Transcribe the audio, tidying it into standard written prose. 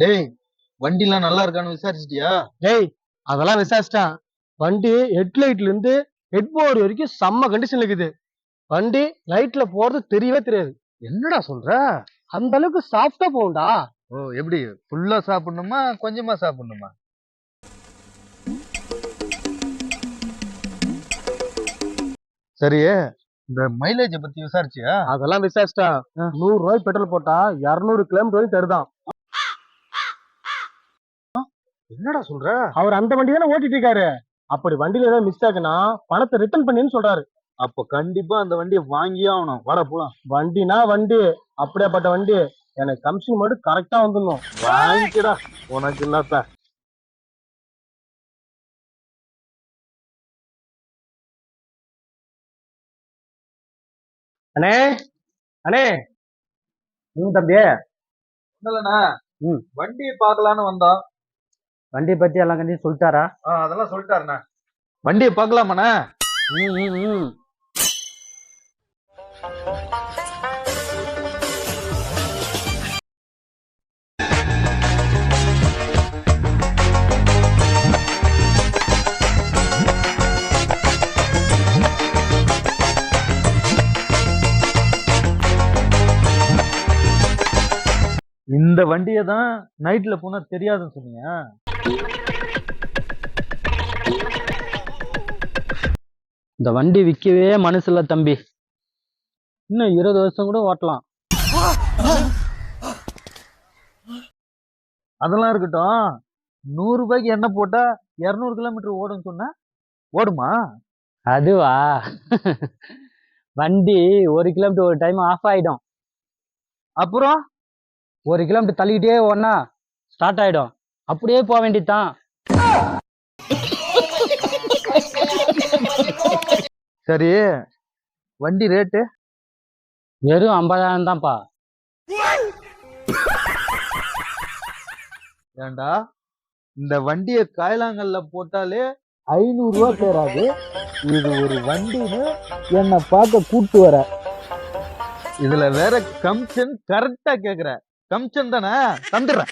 டேய், வண்டிலாம் நல்லா இருக்கான்னு விசாரிச்சிட்டியா? டேய் அதெல்லாம் விசாரிச்சிட்டான். வண்டி ஹெட்லைட்ல இருந்து ஹெட் போர்டு வரைக்கும் செம்ம கண்டிஷன்ல இருக்குது. வண்டி லைட்ல போறது தெரியவே தெரியாது. என்னடா சொல்ற? அந்த அளவுக்கு சாஃப்டா போகும்டா. ஓ, எப்படி ஃபுல்லா சாப்பிடணுமா கொஞ்சமா சாப்பிடணுமா? சரி, இந்த மைலேஜ் பத்தி விசாரிச்சியா? அதெல்லாம் விசாரிச்சிட்டான். 100 ரூபாய் பெட்ரோல் போட்டா 200 கிலோமீட்டர் வரைக்கும் தருதான். என்னடா சொல்ற? அவர் அந்த வண்டி தானே ஓட்டிட்டு இருக்காரு. அப்படி வண்டியில ஏதாவது மிஸ் ஆகுனா பணத்தை ரிட்டர்ன் பண்ணின்னு சொல்றாரு. அப்ப கண்டிப்பா அந்த வண்டியை வாங்கியே ஆகணும். வாடா போலாம். வண்டினா வண்டி, அப்படியாப்பட்ட வண்டி. எனக்கு கமிஷன் மட்டும் கரெக்டா வந்துடணும். வாங்கிக்கடா, உனக்கு இல்லாத. அண்ணே அண்ணே தம்பி. இல்லண்ணா, வண்டியை பார்க்கலான்னு வந்தோம். வண்டியை பத்தி எல்லாம் கண்டிப்பா சொல்லிட்டாரா? அதெல்லாம் சொல்லிட்டாருண்ணா. வண்டியை பார்க்கலாமாண்ணா? இந்த வண்டியை தான் நைட்ல போனா தெரியாதுன்னு சொன்னீங்க. இந்த வண்டி விற்கவே மனசு இல்ல தம்பி. இன்னும் 20 வருஷம் கூட ஓட்டலாம். அதெல்லாம் இருக்கட்டும். 100 ரூபாய்க்கு எண்ணெய் போட்டா 200 கிலோமீட்டர் ஓடுன்னு சொன்ன, ஓடுமா? அதுவா? வண்டி 1 கிலோமீட்டர் ஒரு டைம் ஆஃப் ஆயிடும். அப்புறம் 1 கிலோமீட்டர் தள்ளிக்கிட்டே ஓடனா ஸ்டார்ட் ஆயிடும். அப்படியே போக வேண்டியதுதான். சரி, வண்டி ரேட்டு? வெறும் 50,000 தான்ப்பா. ஏண்டா, இந்த வண்டியை காயலாங்கல்ல போட்டாலே 500 ரூபாய் தேராது. இது ஒரு வண்டின்னு என்னை பார்க்க கூட்டு வர. இதுல வேற கமிஷன் கரெக்டா கேக்குற. கமிஷன் தானே? தந்துடுறேன்.